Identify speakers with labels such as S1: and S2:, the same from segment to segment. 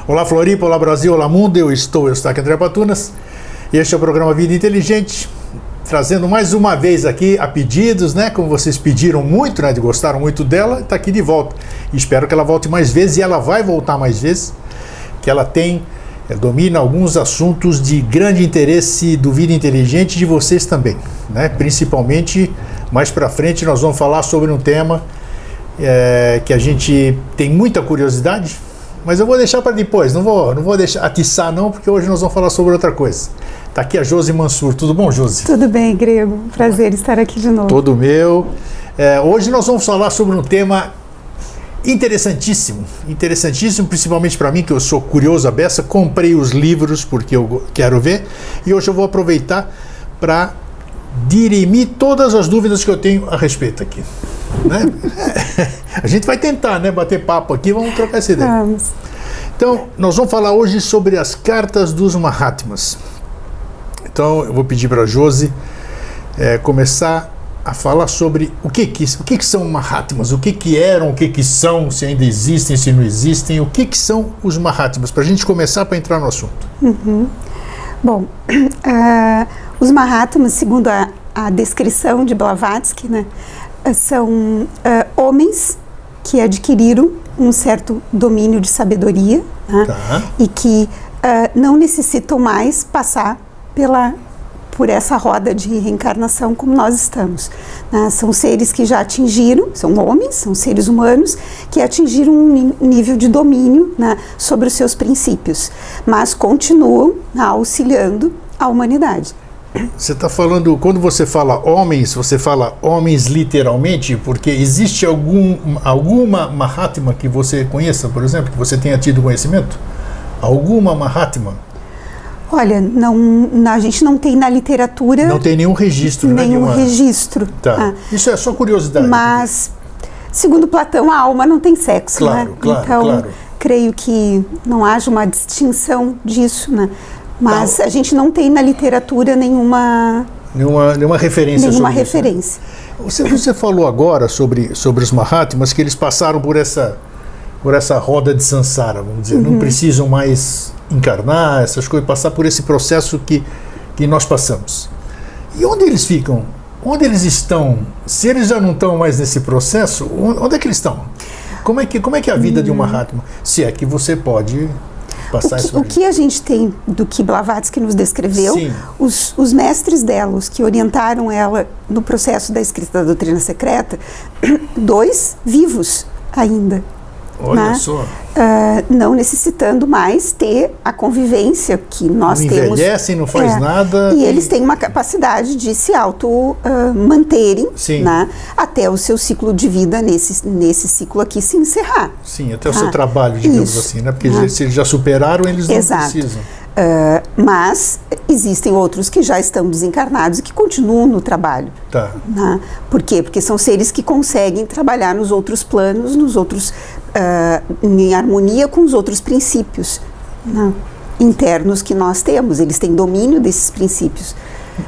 S1: Olá Floripa, olá Brasil, olá mundo, eu estou aqui André Patunas. Este é o programa Vida Inteligente, trazendo mais uma vez aqui a pedidos, né? Como vocês pediram muito, né? Gostaram muito dela, está aqui de volta. E espero que ela volte mais vezes, e ela vai voltar mais vezes, que ela domina alguns assuntos de grande interesse do Vida Inteligente e de vocês também, né? Principalmente, mais para frente, nós vamos falar sobre um tema que a gente tem muita curiosidade, mas eu vou deixar para depois, não vou deixar atiçar não, porque hoje nós vamos falar sobre outra coisa. Está aqui a Josi Mansur. Tudo bom, Josi?
S2: Tudo bem, Grego. Prazer estar aqui de novo.
S1: Todo meu. Hoje nós vamos falar sobre um tema interessantíssimo, principalmente para mim, que eu sou curioso à beça. Comprei os livros porque eu quero ver, e hoje eu vou aproveitar para dirimir todas as dúvidas que eu tenho a respeito aqui, né? A gente vai tentar, né, bater papo aqui, vamos trocar essa ideia.
S2: Vamos.
S1: Então, nós vamos falar hoje sobre as cartas dos Mahatmas. Então, eu vou pedir para a Josi começar a falar sobre o que são Mahatmas, o que eram, o que são, se ainda existem, se não existem, o que são os Mahatmas, para a gente começar, para entrar no assunto.
S2: Uhum. Bom, os Mahatmas, segundo a descrição de Blavatsky, né, são homens que adquiriram um certo domínio de sabedoria, né,
S1: Tá.
S2: e que não necessitam mais passar por essa roda de reencarnação como nós estamos, né? São seres que já atingiram, são homens, são seres humanos que atingiram um nível de domínio, né, sobre os seus princípios, mas continuam auxiliando a humanidade.
S1: Você está falando, quando você fala homens literalmente, porque existe alguma Mahatma que você conheça, por exemplo, que você tenha tido conhecimento? Alguma Mahatma?
S2: Olha, a gente não tem na literatura...
S1: Não tem nenhum registro, né?
S2: Nenhum registro.
S1: Tá. Isso é só curiosidade.
S2: Mas, segundo Platão, a alma não tem sexo,
S1: claro,
S2: né?
S1: Claro,
S2: então,
S1: claro.
S2: Creio que não haja uma distinção disso, né? Mas a gente não tem na literatura nenhuma
S1: referência.
S2: Nenhuma
S1: sobre
S2: referência.
S1: Isso, né? Você falou agora sobre os Mahatmas, que eles passaram por essa roda de samsara, vamos dizer. Não precisam mais encarnar essas coisas, passar por esse processo que nós passamos. E onde eles ficam? Onde eles estão? Se eles já não estão mais nesse processo, onde é que eles estão? Como é que é a vida de um Mahatma? Se é que você pode passar isso.
S2: O que a gente tem do que Blavatsky nos descreveu, os mestres dela, os que orientaram ela no processo da escrita da doutrina secreta, 2 vivos ainda.
S1: Olha,
S2: né?
S1: Só.
S2: Não necessitando mais ter a convivência que nós temos.
S1: Não envelhecem, não faz nada.
S2: E eles têm uma capacidade de se manterem, né, até o seu ciclo de vida nesse ciclo aqui se encerrar.
S1: Sim, até o seu trabalho, digamos assim, né? Porque se eles já superaram, eles não precisam.
S2: Mas existem outros que já estão desencarnados e que continuam no trabalho.
S1: Tá.
S2: Né? Por quê? Porque são seres que conseguem trabalhar nos outros planos, em harmonia com os outros princípios, né, internos que nós temos. Eles têm domínio desses princípios.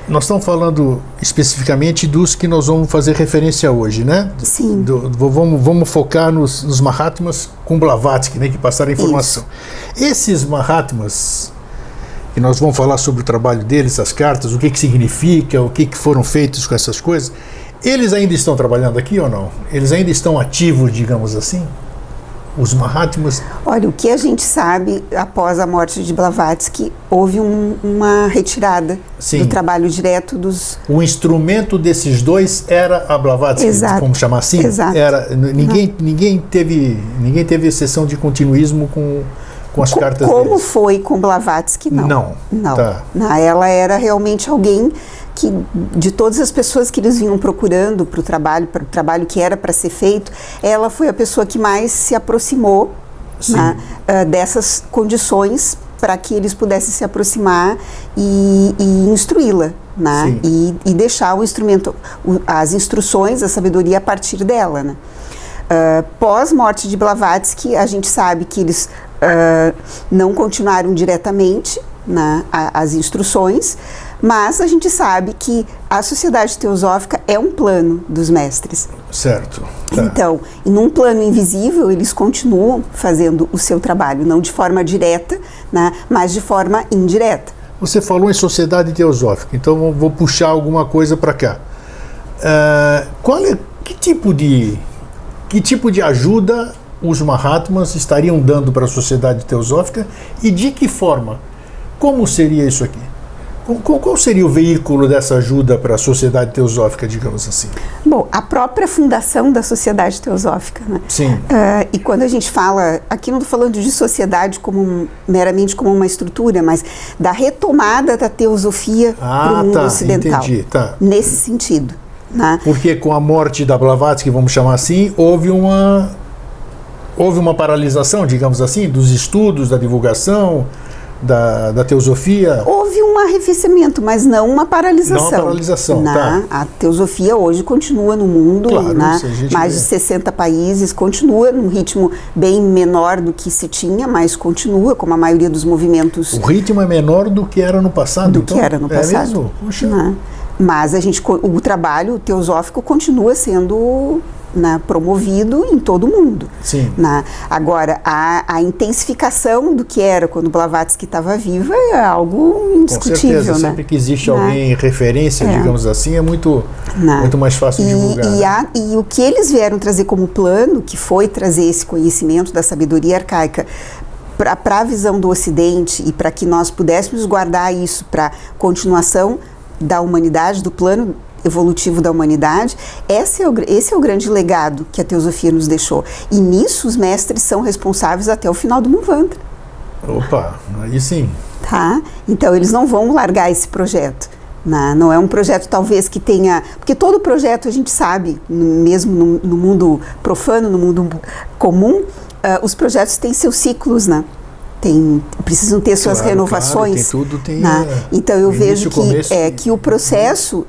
S1: Nós estamos falando especificamente dos que nós vamos fazer referência hoje, né?
S2: Sim.
S1: Vamos focar nos Mahatmas com Blavatsky, né, que passaram a informação. Isso. Esses Mahatmas, que nós vamos falar sobre o trabalho deles, as cartas, o que significa, o que foram feitos com essas coisas, eles ainda estão trabalhando aqui ou não? Eles ainda estão ativos, digamos assim? Os Mahatmas?
S2: Olha, o que a gente sabe, após a morte de Blavatsky, houve uma retirada do trabalho direto dos...
S1: O instrumento desses dois era a Blavatsky, vamos chamar assim?
S2: Exato.
S1: Ninguém teve exceção de continuismo com as cartas
S2: deles. Como
S1: deles.
S2: foi com Blavatsky, não. Não.
S1: Tá.
S2: Ela era realmente alguém que, de todas as pessoas que eles vinham procurando para o trabalho que era para ser feito, ela foi a pessoa que mais se aproximou, né, dessas condições para que eles pudessem se aproximar e instruí-la, né, e deixar o instrumento, as instruções, a sabedoria a partir dela, né. Pós-morte de Blavatsky, a gente sabe que eles não continuaram diretamente, né, as instruções, Mas a gente sabe que a sociedade teosófica é um plano dos mestres.
S1: Certo. Tá.
S2: Então, num plano invisível, eles continuam fazendo o seu trabalho, não de forma direta, né, mas de forma indireta.
S1: Você falou em sociedade teosófica, então vou puxar alguma coisa para cá. Que tipo de ajuda os Mahatmas estariam dando para a sociedade teosófica e de que forma? Como seria isso aqui? Qual seria o veículo dessa ajuda para a sociedade teosófica, digamos assim?
S2: Bom, a própria fundação da sociedade teosófica, né?
S1: Sim.
S2: E quando a gente fala, aqui não estou falando de sociedade meramente como uma estrutura, mas da retomada da teosofia para o mundo ocidental.
S1: Entendi, tá.
S2: Nesse sentido. Né?
S1: Porque com a morte da Blavatsky, vamos chamar assim, houve uma paralisação, digamos assim, dos estudos, da divulgação, da teosofia.
S2: Houve um arrefecimento, mas não uma paralisação.
S1: Não uma paralisação, tá.
S2: A teosofia hoje continua no mundo,
S1: claro,
S2: né? Mais
S1: vê.
S2: de 60 países, continua num ritmo bem menor do que se tinha, mas continua, como a maioria dos movimentos.
S1: O ritmo é menor do que era no passado?
S2: Do que era no passado.
S1: É mesmo? Puxa.
S2: Né? Mas o trabalho teosófico continua sendo, né, promovido em todo o mundo.
S1: Sim.
S2: Né? Agora, a intensificação do que era quando Blavatsky estava viva é algo indiscutível.
S1: Com certeza,
S2: né?
S1: sempre que existe alguém em referência, digamos assim, é muito mais fácil divulgar.
S2: E o que eles vieram trazer como plano, que foi trazer esse conhecimento da sabedoria arcaica para a visão do Ocidente e para que nós pudéssemos guardar isso para continuação da humanidade, do plano evolutivo da humanidade, esse é o grande legado que a teosofia nos deixou. E nisso os mestres são responsáveis até o final do Manvantara.
S1: Opa, aí sim.
S2: Tá? Então eles não vão largar esse projeto. Não é um projeto talvez que tenha... Porque todo projeto a gente sabe, mesmo no mundo profano, no mundo comum, os projetos têm seus ciclos, né? Precisam ter suas renovações.
S1: Claro, tem tudo,
S2: né? Então eu vejo que o processo,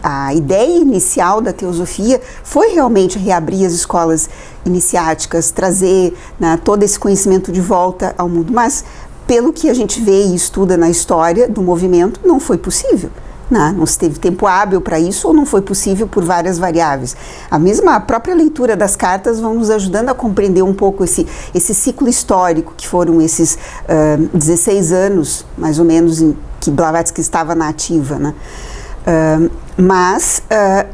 S2: a ideia inicial da teosofia foi realmente reabrir as escolas iniciáticas, trazer, né, todo esse conhecimento de volta ao mundo. Mas pelo que a gente vê e estuda na história do movimento, não foi possível. Não se teve tempo hábil para isso ou não foi possível por várias variáveis. A própria leitura das cartas vão nos ajudando a compreender um pouco esse ciclo histórico que foram esses 16 anos, mais ou menos, em que Blavatsky estava na ativa. Né? Mas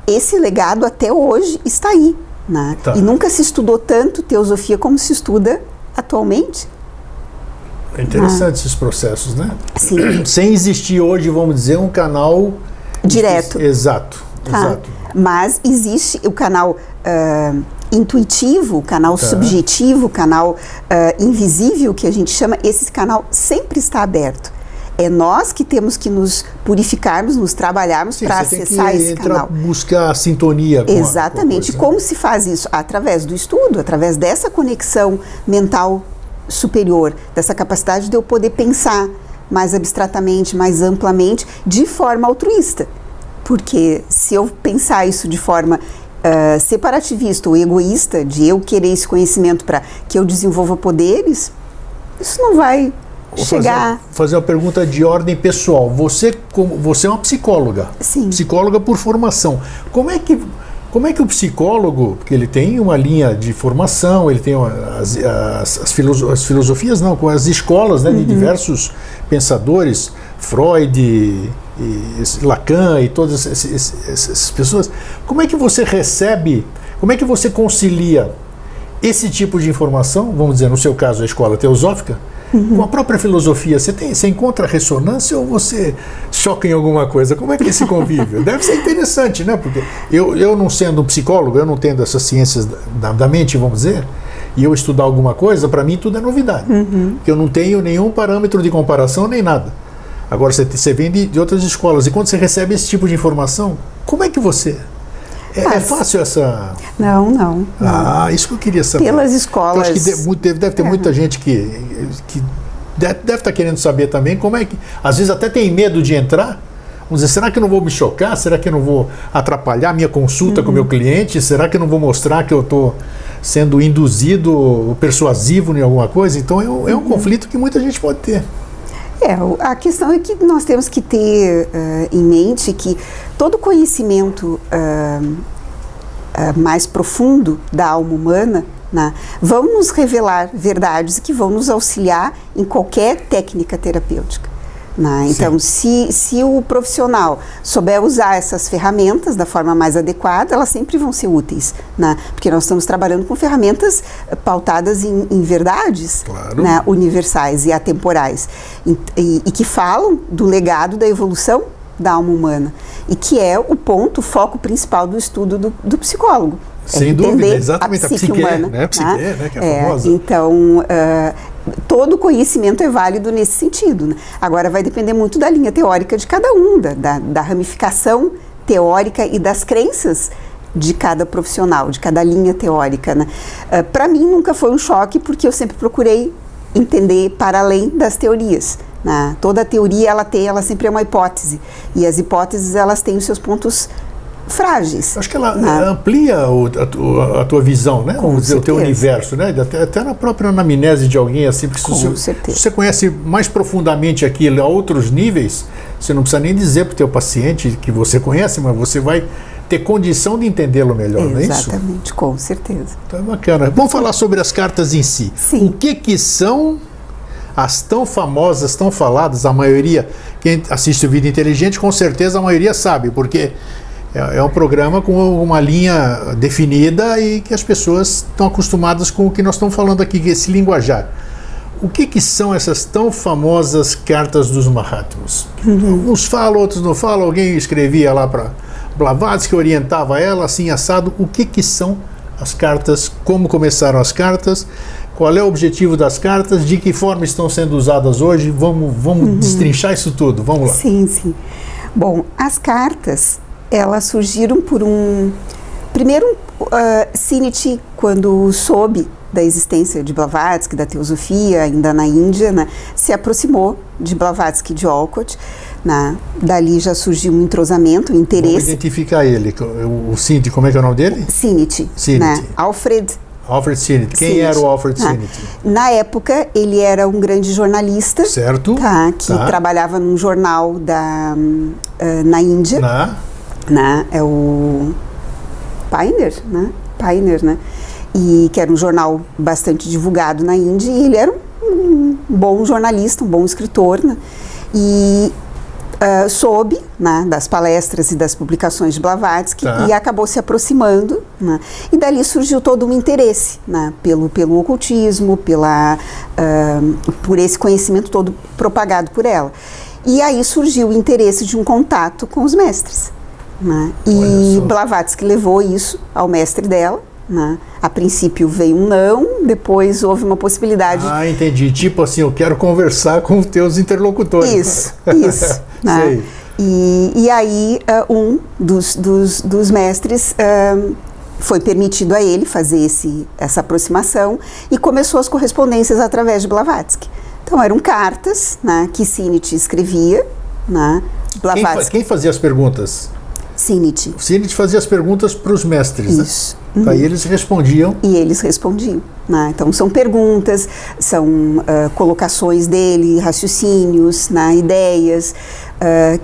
S2: esse legado até hoje está aí. Né? Tá. E nunca se estudou tanto teosofia como se estuda atualmente.
S1: É interessante esses processos, né?
S2: Sim.
S1: Sem existir hoje, vamos dizer, um canal...
S2: direto.
S1: Exato.
S2: Mas existe o canal intuitivo, o canal subjetivo, o canal invisível, que a gente chama, esse canal sempre está aberto. É nós que temos que nos purificarmos, nos trabalharmos para acessar esse canal.
S1: Buscar a sintonia com
S2: exatamente.
S1: Com a coisa.
S2: Como se faz isso? Através do estudo, através dessa conexão mental superior, dessa capacidade de eu poder pensar mais abstratamente, mais amplamente, de forma altruísta. Porque se eu pensar isso de forma separativista ou egoísta, de eu querer esse conhecimento para que eu desenvolva poderes, isso não vai chegar...
S1: Fazer uma pergunta de ordem pessoal. Você é uma psicóloga.
S2: Sim.
S1: Psicóloga por formação. Como é que o psicólogo, porque ele tem uma linha de formação, ele tem as filosofias, não, com as escolas, né, de diversos pensadores, Freud, e Lacan e todas essas pessoas, como é que você recebe, como é que você concilia esse tipo de informação, vamos dizer, no seu caso, a escola teosófica, com a própria filosofia? Você encontra ressonância ou você choca em alguma coisa? Como é que é esse convívio? Deve ser interessante, né? Porque eu não sendo um psicólogo, eu não tendo essas ciências da mente, vamos dizer, e eu estudar alguma coisa, para mim tudo é novidade. Porque eu não tenho nenhum parâmetro de comparação nem nada. Agora você vem de outras escolas, e quando você recebe esse tipo de informação, como é que você... É fácil essa...
S2: Não.
S1: Isso que eu queria saber.
S2: Pelas escolas...
S1: Eu acho que deve ter muita gente que deve estar querendo saber também como é que... Às vezes até tem medo de entrar. Vamos dizer, será que eu não vou me chocar? Será que eu não vou atrapalhar a minha consulta com o meu cliente? Será que eu não vou mostrar que eu estou sendo induzido, persuasivo em alguma coisa? Então é um conflito que muita gente pode ter.
S2: A questão é que nós temos que ter em mente que todo conhecimento mais profundo da alma humana, né, vão nos revelar verdades que vão nos auxiliar em qualquer técnica terapêutica. Né? Então, se o profissional souber usar essas ferramentas da forma mais adequada, elas sempre vão ser úteis, né? Porque nós estamos trabalhando com ferramentas pautadas em verdades,
S1: claro,
S2: né, universais e atemporais, e que falam do legado da evolução da alma humana, e que é o foco principal do estudo do psicólogo.
S1: Sem dúvida, exatamente, a psique humana, né? A psique, né? Que é famosa.
S2: Então, todo conhecimento é válido nesse sentido, né? Agora vai depender muito da linha teórica de cada um, da ramificação teórica e das crenças de cada profissional, de cada linha teórica, né? Para mim nunca foi um choque, porque eu sempre procurei entender para além das teorias, né? Toda teoria ela sempre é uma hipótese, e as hipóteses elas têm os seus pontos frágeis.
S1: Acho que ela amplia a tua visão, né? Vamos dizer, o teu universo, né? Até na própria anamnese de alguém, assim, porque se você conhece mais profundamente aquilo a outros níveis, você não precisa nem dizer para o teu paciente que você conhece, mas você vai ter condição de entendê-lo melhor, não é isso?
S2: Exatamente, com certeza.
S1: Então é bacana. Vamos falar sobre as cartas em si.
S2: Sim.
S1: O que são as tão famosas, tão faladas, a maioria, quem assiste o Vida Inteligente, com certeza a maioria sabe, porque é um programa com uma linha definida e que as pessoas estão acostumadas com o que nós estamos falando aqui, que é esse linguajar. O que são essas tão famosas cartas dos Mahatmas? Uns falam, outros não falam. Alguém escrevia lá para Blavatsky, orientava ela, assim, assado. O que são as cartas? Como começaram as cartas? Qual é o objetivo das cartas? De que forma estão sendo usadas hoje? Vamos destrinchar isso tudo. Vamos lá.
S2: Sim, sim. Bom, as cartas, elas surgiram por primeiro, Siniti, quando soube da existência de Blavatsky, da teosofia, ainda na Índia, né, se aproximou de Blavatsky de Olcott, né, dali já surgiu um entrosamento, um interesse.
S1: Vamos identificar ele, o Siniti, como é que é o nome dele?
S2: Siniti. Né, Alfred
S1: Siniti. Quem era o Alfred Siniti?
S2: Na época, ele era um grande jornalista,
S1: certo,
S2: que trabalhava num jornal na Índia. É o Pioneer, né? E que era um jornal bastante divulgado na Índia, e ele era um bom jornalista, um bom escritor, né? E soube, né, das palestras e das publicações de Blavatsky, e acabou se aproximando, né? E dali surgiu todo um interesse, né, pelo ocultismo, por esse conhecimento todo propagado por ela. E aí surgiu o interesse de um contato com os mestres. Né? E Blavatsky levou isso ao mestre dela, né? A princípio veio um não, depois houve uma possibilidade.
S1: Entendi. Tipo assim, eu quero conversar com os teus interlocutores.
S2: Isso. Né? E aí um dos mestres foi permitido a ele fazer essa aproximação, e começou as correspondências através de Blavatsky. Então eram cartas, né, que Siniti escrevia, né? Blavatsky.
S1: Quem fazia as perguntas?
S2: Siniti.
S1: O Siniti fazia as perguntas para os mestres,
S2: isso,
S1: né? Aí eles respondiam.
S2: E eles respondiam, né? Então são perguntas, são colocações dele, raciocínios, né, ideias,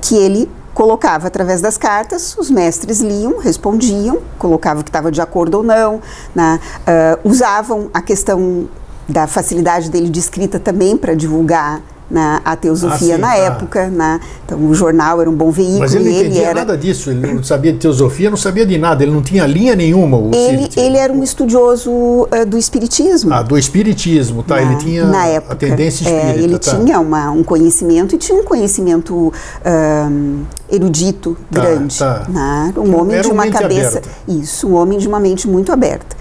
S2: que ele colocava através das cartas, os mestres liam, respondiam, colocavam que estava de acordo ou não, né? Usavam a questão da facilidade dele de escrita também para divulgar a teosofia na época, né? Então o jornal era um bom veículo.
S1: Mas ele não entendia nada disso, ele não sabia de teosofia, não sabia de nada, ele não tinha linha nenhuma.
S2: Ele era um estudioso do espiritismo.
S1: Do espiritismo, tá? Ele tinha
S2: na época,
S1: a tendência espírita.
S2: Ele tinha um conhecimento, e tinha um conhecimento erudito, grande. Né? Um homem de uma cabeça. Aberta. Isso, um homem de uma mente muito aberta.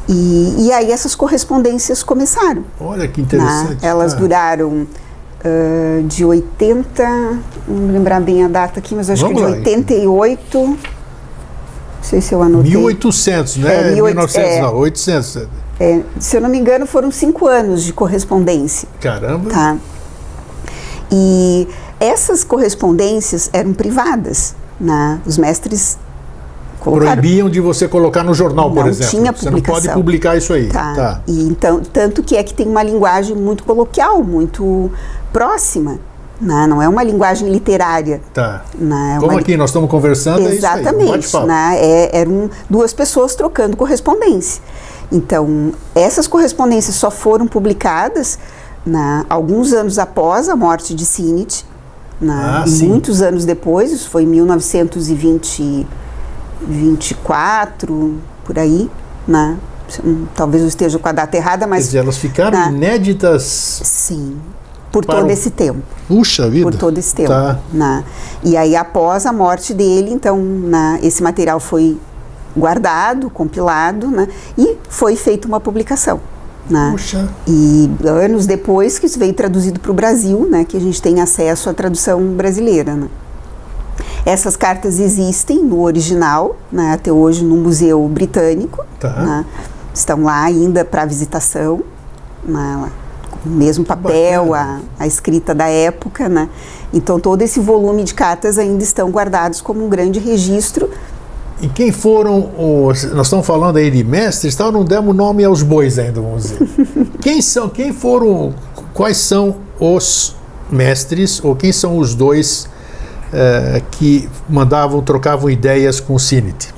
S2: E aí essas correspondências começaram.
S1: Olha que interessante.
S2: Elas duraram de 80, não me lembrar bem a data aqui, mas acho que de 88, não sei se eu anotei.
S1: 1800, né? 1900, não, 800.
S2: Se eu não me engano, foram 5 anos de correspondência.
S1: Caramba!
S2: Tá? E essas correspondências eram privadas, né? Os mestres
S1: proibiam de você colocar no jornal, por exemplo.
S2: Tinha publicação.
S1: Você não pode publicar isso aí.
S2: E então, tanto que tem uma linguagem muito coloquial, muito próxima, né? Não é uma linguagem literária.
S1: Tá.
S2: Né?
S1: Como aqui nós estamos conversando,
S2: exatamente,
S1: é isso aí,
S2: né? Eram duas pessoas trocando correspondência. Então, essas correspondências só foram publicadas, né, alguns anos após a morte de Sinnett, né, e muitos anos depois, isso foi em 1924, por aí, né? Talvez eu esteja com a data errada, mas...
S1: Quer dizer, elas ficaram inéditas...
S2: Sim, por todo esse tempo.
S1: Puxa vida!
S2: Por todo esse tempo.
S1: Tá.
S2: Né? E aí, após a morte dele, então, né, esse material foi guardado, compilado, né, e foi feita uma publicação. Né?
S1: Puxa.
S2: E anos depois que isso veio traduzido para o Brasil, né, que a gente tem acesso à tradução brasileira. Né? Essas cartas existem no original, né, até hoje no Museu Britânico.
S1: Tá.
S2: Né? Estão lá ainda para visitação, né, com o mesmo papel, a escrita da época. Né? Então todo esse volume de cartas ainda estão guardados como um grande registro.
S1: E quem foram os... Nós estamos falando aí de mestres, tal, não demos nome aos bois ainda, vamos dizer. Quais são os mestres, ou quem são os dois que trocavam ideias com o Sinnett?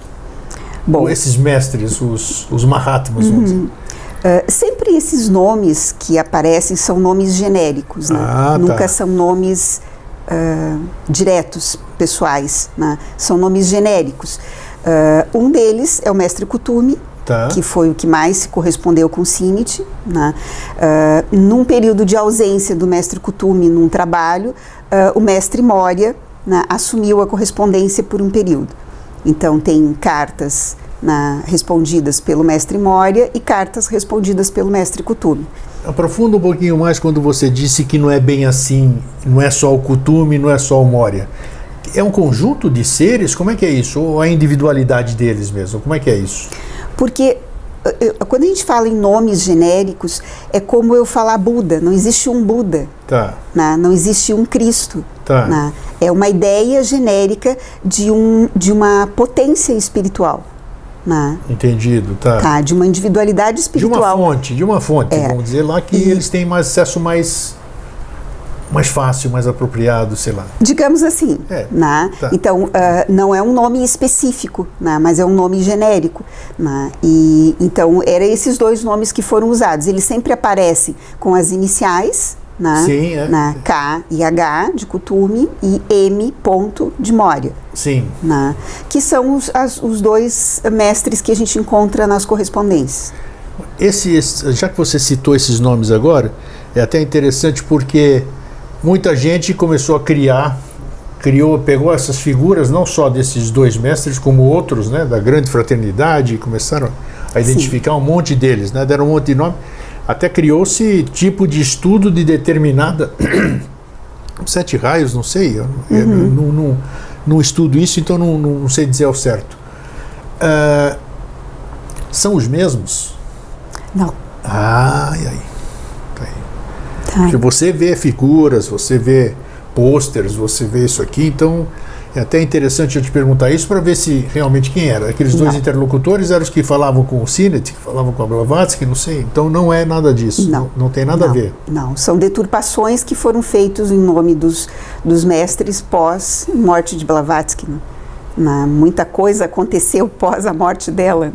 S2: Bom,
S1: ou esses mestres, os Mahatmas, vamos dizer.
S2: Sempre esses nomes que aparecem são nomes genéricos, né? Nunca são nomes diretos, pessoais, né? São nomes genéricos. Um deles é o mestre Kuthumi, que foi o que mais se correspondeu com Sinnett, né? Num período de ausência do mestre Kuthumi num trabalho, o mestre Morya, né, assumiu a correspondência por um período. Então tem cartas, né, respondidas pelo mestre Morya e cartas respondidas pelo mestre Kuthumi.
S1: Aprofunda um pouquinho mais quando você disse que não é bem assim, não é só o Kuthumi, não é só o Morya. É um conjunto de seres? Como é que é isso? Ou a individualidade deles mesmo? Como é que é isso?
S2: Porque quando a gente fala em nomes genéricos, é como eu falar Buda. Não existe um Buda.
S1: Tá.
S2: Né? Não existe um Cristo.
S1: Tá.
S2: Né? É uma ideia genérica de uma potência espiritual. Né?
S1: Entendido, tá.
S2: De uma individualidade espiritual.
S1: De uma fonte, vamos dizer lá que eles têm mais acesso mais fácil, mais apropriado, sei lá.
S2: Digamos assim, né?
S1: Tá.
S2: Então, não é um nome específico, né? Mas é um nome genérico, né? E então, eram esses dois nomes que foram usados. Eles sempre aparecem com as iniciais, né?
S1: Sim,
S2: né? K e H de Kuthumi e M ponto de Morya.
S1: Sim.
S2: Né? Que são os dois mestres que a gente encontra nas correspondências.
S1: Já que você citou esses nomes agora, é até interessante porque muita gente começou a pegou essas figuras, não só desses dois mestres, como outros, né, da grande fraternidade, e começaram a identificar um monte deles, né, deram um monte de nome, até criou-se tipo de estudo de determinada 7 raios, não sei, eu não estudo isso, então não sei dizer ao certo. São os mesmos?
S2: Não.
S1: E aí? Porque você vê figuras, você vê pôsteres, você vê isso aqui, então é até interessante eu te perguntar isso para ver se realmente quem era. Aqueles dois interlocutores eram os que falavam com o Sinnett, que falavam com a Blavatsky, não sei. Então não é nada disso, não tem nada a ver.
S2: Não, são deturpações que foram feitas em nome dos mestres pós-morte de Blavatsky. Né? Muita coisa aconteceu pós a morte dela.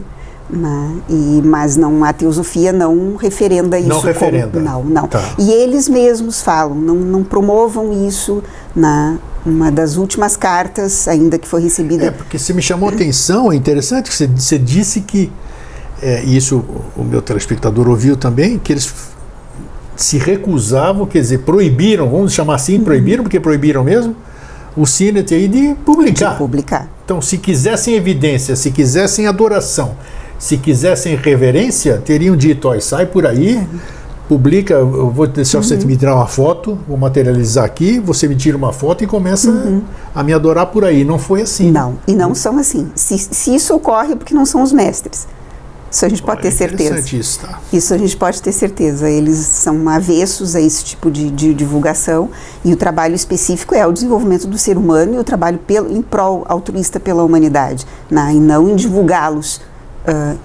S2: Né? Mas a teosofia não referenda isso.
S1: Não referenda.
S2: Não. Tá. E eles mesmos falam, não promovam isso na uma das últimas cartas ainda que foi recebida.
S1: Porque você me chamou a atenção, é interessante que você disse que, e isso o meu telespectador ouviu também, que eles se recusavam, quer dizer, proibiram, vamos chamar assim, proibiram, porque proibiram mesmo, o Sinnett aí de publicar. Então, se quisessem evidência, se quisessem adoração, se quisessem reverência, teriam dito, sai por aí, publica, eu vou deixar você me tirar uma foto, vou materializar aqui, você me tira uma foto e começa a me adorar por aí. Não foi assim.
S2: Não, e não são assim. Se isso ocorre, é porque não são os mestres. Isso a gente pode ter certeza.
S1: Isso, tá.
S2: Isso a gente pode ter certeza. Eles são avessos a esse tipo de divulgação e o trabalho específico é o desenvolvimento do ser humano e o trabalho em prol altruísta pela humanidade, né? E não em divulgá-los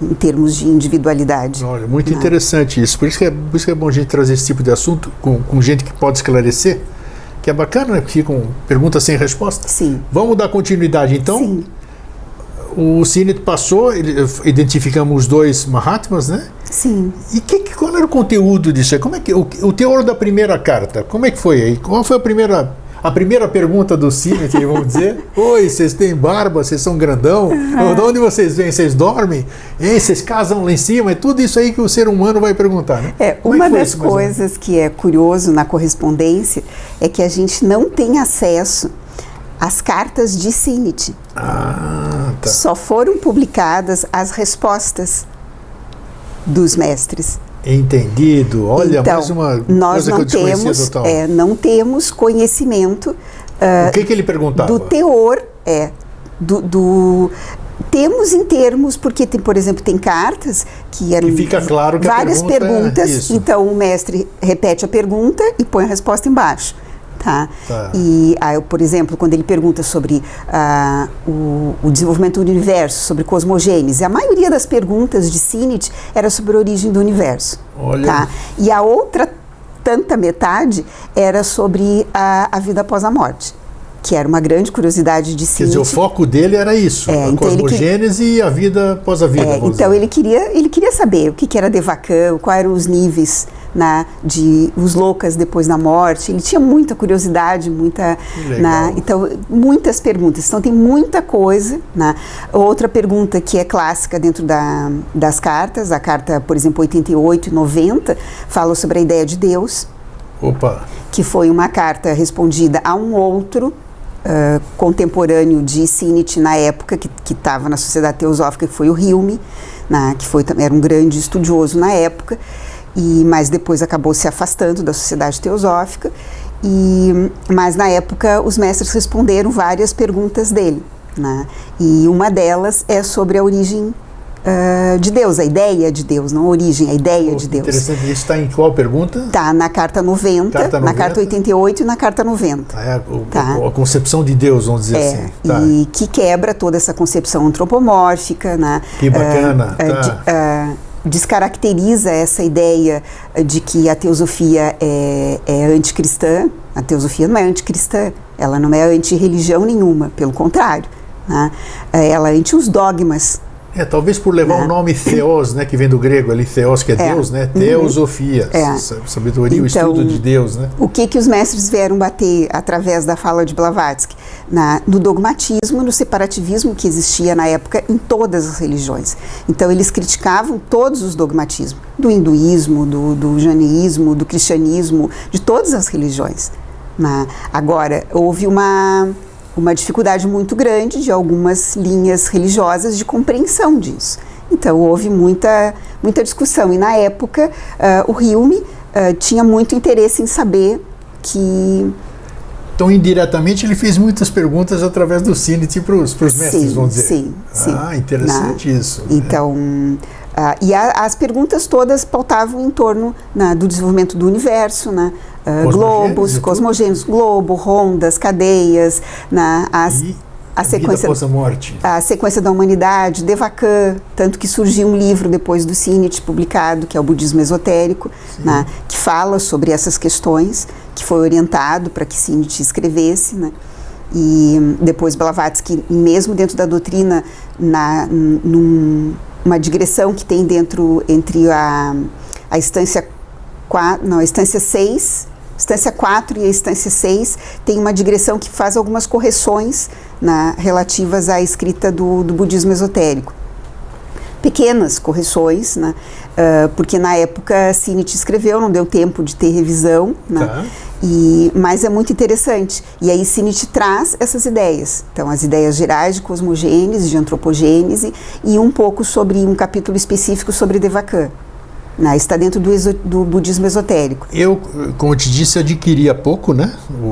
S2: em termos de individualidade.
S1: Olha, muito interessante isso. Por isso que é bom a gente trazer esse tipo de assunto com gente que pode esclarecer, que que é bacana, né? Ficam perguntas sem resposta.
S2: Sim.
S1: Vamos dar continuidade, então?
S2: Sim.
S1: O Cine passou, identificamos os 2 Mahatmas, né?
S2: Sim.
S1: E qual era o conteúdo disso aí? Como é que o teor da primeira carta? Como é que foi aí? Qual foi a primeira pergunta do Cine, vamos dizer? Oi, vocês têm barba, vocês são grandão? De onde vocês vêm? Vocês dormem? Ei, vocês casam lá em cima? É tudo isso aí que o ser humano vai perguntar, né?
S2: Uma das coisas que é curioso na correspondência é que a gente não tem acesso às cartas de Sinit.
S1: Ah, tá.
S2: Só foram publicadas as respostas dos mestres.
S1: Entendido. Olha,
S2: então,
S1: mais uma
S2: nós
S1: coisa que eu desconhecia total.
S2: Não temos conhecimento
S1: o que ele perguntava?
S2: do teor, temos em termos, porque tem, por exemplo, tem cartas que eram
S1: e fica claro que
S2: várias
S1: a
S2: perguntas, então o mestre repete a pergunta e põe a resposta embaixo. Tá? E, por exemplo, quando ele pergunta sobre o desenvolvimento do universo, sobre cosmogênese, a maioria das perguntas de Sinit era sobre a origem do universo.
S1: Olha.
S2: Tá? E a outra tanta metade era sobre a vida após a morte, que era uma grande curiosidade de Sinit.
S1: Quer dizer, o foco dele era isso, a
S2: então
S1: cosmogênese e a vida após a vida.
S2: Então ele queria saber o que era Devakan, quais eram os níveis de os loucas depois da morte. Ele tinha muita curiosidade, então muitas perguntas. Então tem muita coisa. Outra pergunta que é clássica dentro das cartas, a carta, por exemplo, 88 e 90, fala sobre a ideia de Deus.
S1: Opa!
S2: Que foi uma carta respondida a um outro contemporâneo de Sinit na época, que estava na Sociedade Teosófica, que foi o Hilme, que era um grande estudioso na época, mas depois acabou se afastando da Sociedade Teosófica, mas na época os mestres responderam várias perguntas dele, e uma delas é sobre a origem de Deus, a ideia de Deus, não a origem, a ideia de Deus.
S1: Interessante, isso está em qual pergunta?
S2: Está na carta 90, na carta 88 e na carta 90.
S1: A concepção de Deus, vamos dizer assim.
S2: E que quebra toda essa concepção antropomórfica.
S1: Que bacana.
S2: Descaracteriza essa ideia de que a teosofia é anticristã. A teosofia não é anticristã, ela não é anti-religião nenhuma, pelo contrário. Ela é anti os dogmas.
S1: Talvez por levar o nome Theos, que vem do grego ali, Theos, que é Deus, Teosofia, sabedoria, o estudo de Deus,
S2: O que os mestres vieram bater através da fala de Blavatsky? No dogmatismo, no separativismo que existia na época em todas as religiões. Então eles criticavam todos os dogmatismos, do hinduísmo, do jainismo, do cristianismo, de todas as religiões. Agora, houve uma dificuldade muito grande de algumas linhas religiosas de compreensão disso. Então, houve muita discussão. E, na época, o Hilme tinha muito interesse em saber que...
S1: Então, indiretamente, ele fez muitas perguntas através do Sinit para os mestres, vamos dizer.
S2: Sim.
S1: Interessante isso.
S2: Então... e as perguntas todas pautavam em torno do desenvolvimento do universo, globos, cosmogêneos, globo, rondas, cadeias, a sequência
S1: após a morte.
S2: A sequência da humanidade, Devakan, tanto que surgiu um livro depois do Sinit publicado, que é o Budismo Esotérico, que fala sobre essas questões, que foi orientado para que Sinit escrevesse, e depois Blavatsky, mesmo dentro da doutrina, uma digressão que tem entre a instância 6, instância 4 e a instância 6, tem uma digressão que faz algumas correções relativas à escrita do budismo esotérico. Pequenas correções, porque na época Sinit escreveu, não deu tempo de ter revisão, mas é muito interessante. E aí Sinit traz essas ideias. Então, as ideias gerais de cosmogênese, de antropogênese, e um pouco sobre um capítulo específico sobre Devakan. Está dentro do budismo esotérico.
S1: Eu, como eu te disse, adquiri há pouco,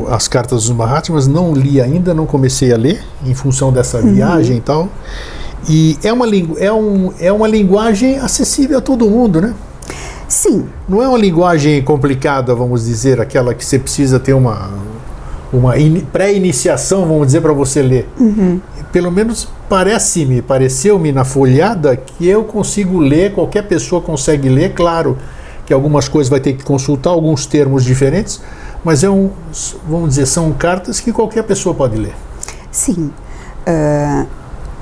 S1: as cartas dos Mahatmas, não li ainda, não comecei a ler, em função dessa viagem e tal. E é uma linguagem acessível a todo mundo,
S2: Sim.
S1: Não é uma linguagem complicada, vamos dizer, aquela que você precisa ter uma pré-iniciação, vamos dizer, para você ler. Pelo menos pareceu-me na folhada que eu consigo ler, qualquer pessoa consegue ler, claro que algumas coisas vai ter que consultar, alguns termos diferentes, Mas vamos dizer, são cartas que qualquer pessoa pode ler.
S2: Sim.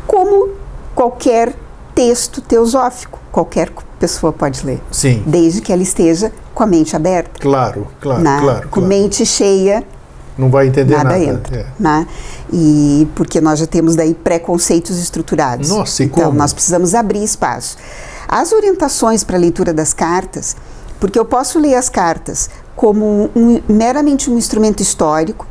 S2: Como qualquer texto teosófico, qualquer pessoa pode ler.
S1: Sim.
S2: Desde que ela esteja com a mente aberta.
S1: Claro.
S2: Com mente cheia.
S1: Não vai entender nada.
S2: Entra, né? E porque nós já temos daí preconceitos estruturados.
S1: Nossa, e
S2: então
S1: como?
S2: Nós precisamos abrir espaço. As orientações para a leitura das cartas, porque eu posso ler as cartas como meramente um instrumento histórico,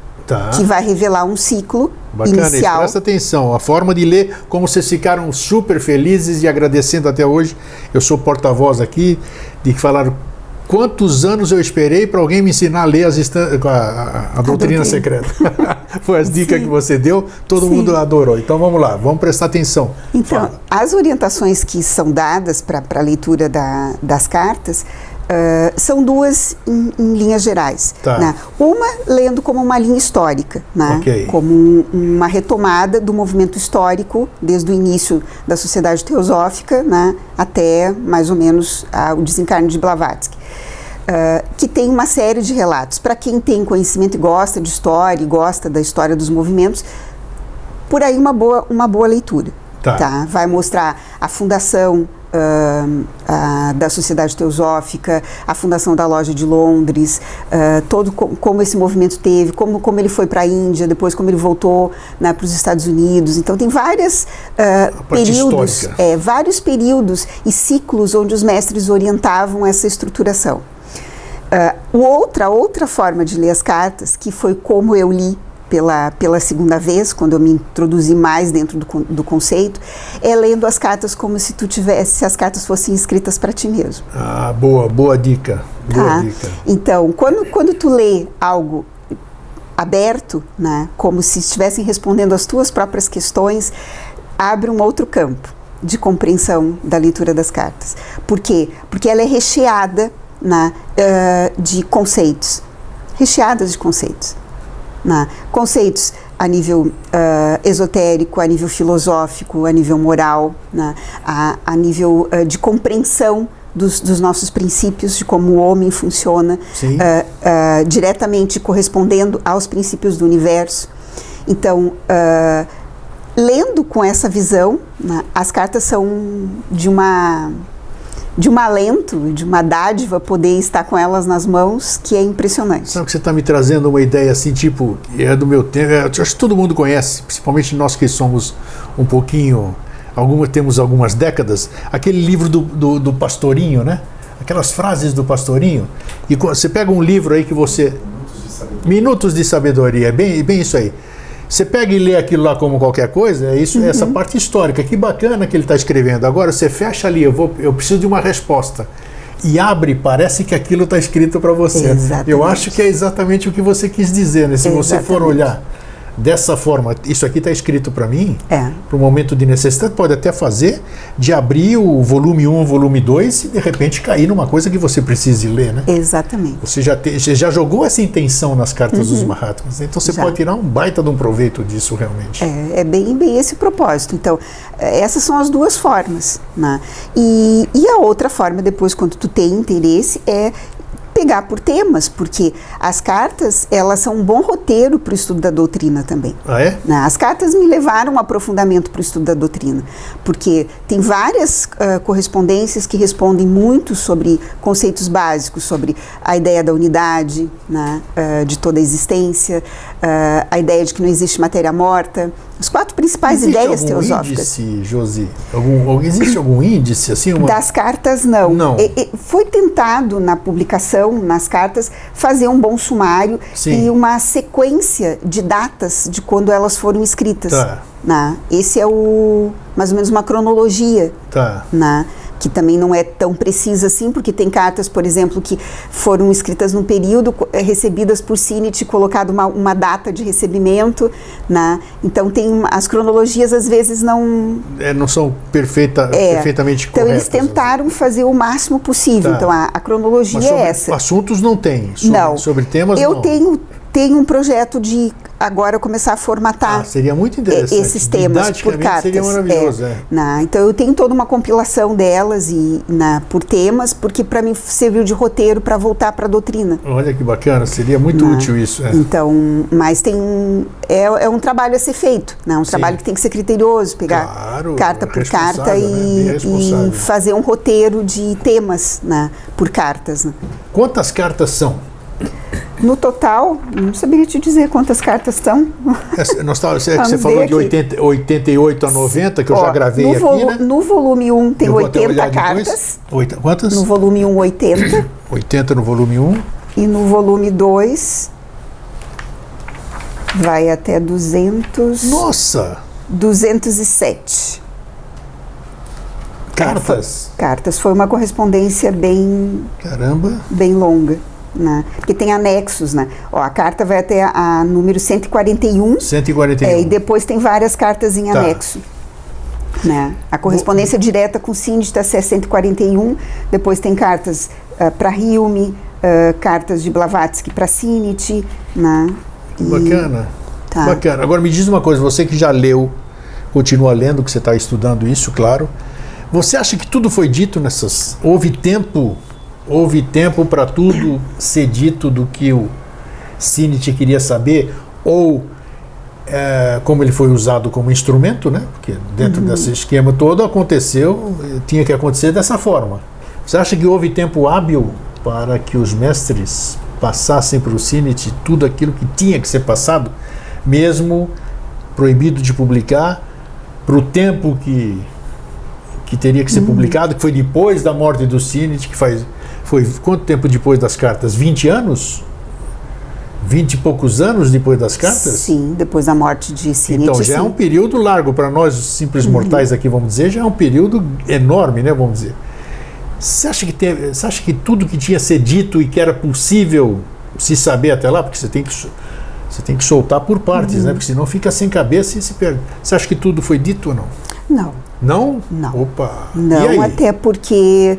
S2: que vai revelar um ciclo inicial.
S1: Presta atenção, a forma de ler, como vocês ficaram super felizes e agradecendo até hoje. Eu sou porta-voz aqui, de que falaram quantos anos eu esperei para alguém me ensinar a ler a doutrina secreta. Foi as dicas que você deu, todo mundo adorou. Então vamos lá, vamos prestar atenção.
S2: Então, as orientações que são dadas para a leitura das cartas são duas em linhas gerais. Né? Uma lendo como uma linha histórica, né? Como uma retomada do movimento histórico desde o início da Sociedade Teosófica, né? Até mais ou menos o desencarne de Blavatsky. Que tem uma série de relatos. Para quem tem conhecimento e gosta de história, e gosta da história dos movimentos, por aí uma boa leitura. Tá? Vai mostrar a fundação da Sociedade Teosófica, a fundação da Loja de Londres, como esse movimento teve, como ele foi para a Índia, depois como ele voltou, né, para os Estados Unidos. Então tem vários períodos e ciclos onde os mestres orientavam essa estruturação. Outra forma de ler as cartas, que foi como eu li pela segunda vez, quando eu me introduzi mais dentro do conceito, é lendo as cartas como se as cartas fossem escritas para ti mesmo.
S1: Boa dica. Boa dica.
S2: Então, quando tu lê algo aberto, né, como se estivessem respondendo às tuas próprias questões, abre um outro campo de compreensão da leitura das cartas. Por quê? Porque ela é recheada, né, de conceitos. Recheadas de conceitos. Conceitos a nível esotérico, a nível filosófico, a nível moral, né, a nível de compreensão dos nossos princípios, de como o homem funciona, diretamente correspondendo aos princípios do universo. Então, lendo com essa visão, né, as cartas são de um alento, de uma dádiva, poder estar com elas nas mãos, que é impressionante.
S1: Sabe que você está me trazendo uma ideia assim, tipo, é do meu tempo, acho que todo mundo conhece, principalmente nós que somos um pouquinho, temos algumas décadas, aquele livro do Pastorinho, né? Aquelas frases do Pastorinho, e você pega um livro aí que você... Minutos de Sabedoria, é bem isso aí. Você pega e lê aquilo lá como qualquer coisa, é isso, essa parte histórica, que bacana que ele está escrevendo. Agora você fecha ali, eu preciso de uma resposta. E abre, parece que aquilo está escrito para você.
S2: Exatamente.
S1: Eu acho que é exatamente o que você quis dizer, né? Se você for olhar dessa forma, isso aqui está escrito para mim, para um momento de necessidade, pode até fazer de abrir o volume 1, volume 2 e de repente cair numa coisa que você precise ler, né?
S2: Exatamente.
S1: Você já jogou essa intenção nas cartas dos Mahatmas, então você pode tirar um baita de um proveito disso realmente.
S2: É bem esse o propósito. Então, essas são as duas formas, né? E a outra forma, depois, quando tu tem interesse, é pegar por temas, porque as cartas, elas são um bom roteiro para o estudo da doutrina também. As cartas me levaram um aprofundamento para o estudo da doutrina, porque tem várias correspondências que respondem muito sobre conceitos básicos, sobre a ideia da unidade, né, de toda a existência, a ideia de que não existe matéria morta, as 4 principais ideias teosóficas.
S1: Existe algum índice, Josi? Existe algum índice? Assim,
S2: Das cartas, não. Foi tentado na publicação, nas cartas, fazer um bom sumário e uma sequência de datas de quando elas foram escritas. Esse é mais ou menos uma cronologia. Que também não é tão precisa assim, porque tem cartas, por exemplo, que foram escritas num período, recebidas por Sinit, colocado uma data de recebimento, né? Então as cronologias às vezes não
S1: são perfeitamente corretas.
S2: Então eles tentaram fazer o máximo possível. Então a cronologia é essa.
S1: Assuntos não tem, sobre temas
S2: Eu
S1: não.
S2: tenho um projeto de agora começar a formatar
S1: seria muito interessante.
S2: Esses temas por cartas.
S1: Seria maravilhoso.
S2: Então eu tenho toda uma compilação delas por temas, porque para mim serviu de roteiro para voltar para a doutrina.
S1: Olha que bacana, seria muito útil isso.
S2: Então, mas é um trabalho a ser feito, né? Um trabalho que tem que ser criterioso, pegar carta por carta e fazer um roteiro de temas, né? Por cartas. Né?
S1: Quantas cartas são?
S2: No total, não saberia te dizer quantas cartas são.
S1: Você falou de 88 a 90, que eu já gravei aqui, né?
S2: No volume 1 tem 80 cartas.
S1: Quantas?
S2: No volume 1, 80.
S1: 80 no volume 1.
S2: E no volume 2 vai até 200...
S1: Nossa!
S2: 207.
S1: Cartas?
S2: Cartas. Foi uma correspondência bem...
S1: Caramba!
S2: Bem longa. Né? Porque tem anexos, né? A carta vai até a número 141.
S1: 141.
S2: E depois tem várias cartas em anexo. Né? A correspondência direta com o síndico é 141. Depois tem cartas para Hilme, cartas de Blavatsky para Sinit. Né?
S1: Bacana. Bacana. Agora me diz uma coisa, você que já leu, continua lendo, que você está estudando isso, claro. Você acha que tudo foi dito nessas... Houve tempo para tudo ser dito do que o Sinit queria saber, ou como ele foi usado como instrumento, né? Porque dentro desse esquema todo tinha que acontecer dessa forma. Você acha que houve tempo hábil para que os mestres passassem para o Sinit tudo aquilo que tinha que ser passado, mesmo proibido de publicar, para o tempo que teria que ser publicado, que foi depois da morte do Sinit, que foi quanto tempo depois das cartas? 20 anos? 20 e poucos anos depois das cartas?
S2: Sim, depois da morte de Sinit.
S1: Então já é um período largo para nós, os simples mortais aqui, vamos dizer, já é um período enorme, né, vamos dizer. Você acha que tudo que tinha que ser dito e que era possível se saber até lá, porque você tem que soltar por partes, né, porque senão fica sem cabeça e se perde. Você acha que tudo foi dito ou não?
S2: Não.
S1: Não?
S2: Não.
S1: Opa!
S2: Não, até porque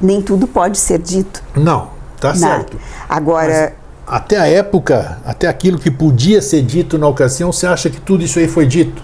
S2: nem tudo pode ser dito.
S1: Não, tá certo.
S2: Agora...
S1: Mas até a época, até aquilo que podia ser dito na ocasião, você acha que tudo isso aí foi dito?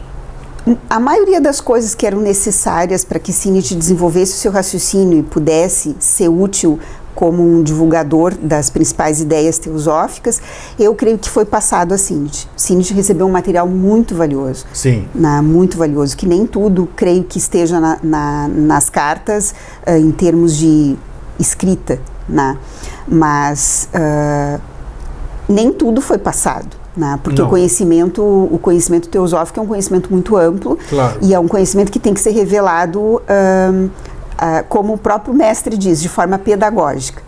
S2: A maioria das coisas que eram necessárias para que Sinit desenvolvesse o seu raciocínio e pudesse ser útil como um divulgador das principais ideias teosóficas, eu creio que foi passado a Sinit. Sinit recebeu um material muito valioso.
S1: Sim.
S2: Muito valioso, que nem tudo, creio que esteja nas cartas em termos de escrita, né? Mas nem tudo foi passado. Porque o conhecimento teosófico é um conhecimento muito amplo,
S1: claro.
S2: E é um conhecimento que tem que ser revelado como o próprio mestre diz, de forma pedagógica.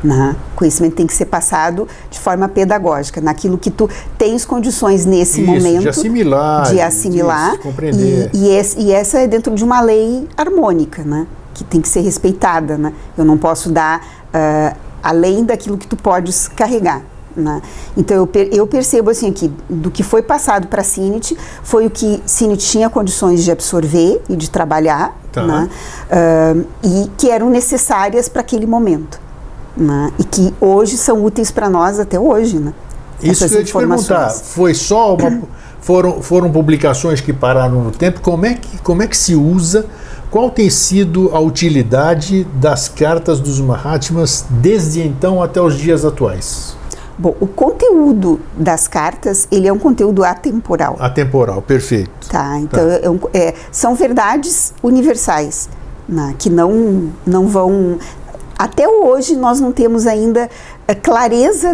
S2: O conhecimento tem que ser passado de forma pedagógica, naquilo que tu tens condições nesse momento
S1: de assimilar,
S2: de
S1: compreender.
S2: E essa é dentro de uma lei harmônica, né? Que tem que ser respeitada. Né? Eu não posso dar além daquilo que tu podes carregar. Né? Então eu percebo assim que do que foi passado para Sinit foi o que Sinit tinha condições de absorver e de trabalhar, né? E que eram necessárias para aquele momento, né? E que hoje são úteis para nós até hoje, né?
S1: Isso que eu ia te perguntar, foi só foram publicações que pararam no tempo? Como é que se usa? Qual tem sido a utilidade das cartas dos Mahatmas desde então até os dias atuais?
S2: Bom, o conteúdo das cartas, ele é um conteúdo atemporal.
S1: Atemporal, perfeito.
S2: Então são verdades universais, né, que não vão... Até hoje nós não temos ainda clareza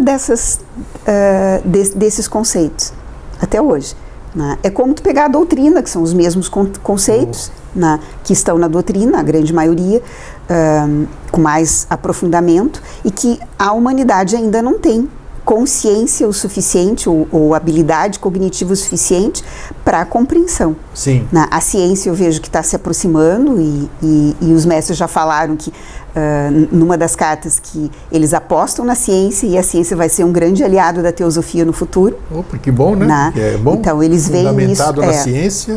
S2: desses conceitos. Até hoje. Né? É como tu pegar a doutrina, que são os mesmos conceitos, né, que estão na doutrina, a grande maioria, com mais aprofundamento, e que a humanidade ainda não tem consciência o suficiente ou habilidade cognitiva o suficiente para a compreensão.
S1: Sim.
S2: A ciência eu vejo que está se aproximando e os mestres já falaram que numa das cartas que eles apostam na ciência e a ciência vai ser um grande aliado da teosofia no futuro.
S1: Opa, que bom, né? É bom.
S2: Então eles veem isso.
S1: Fundamentado na ciência.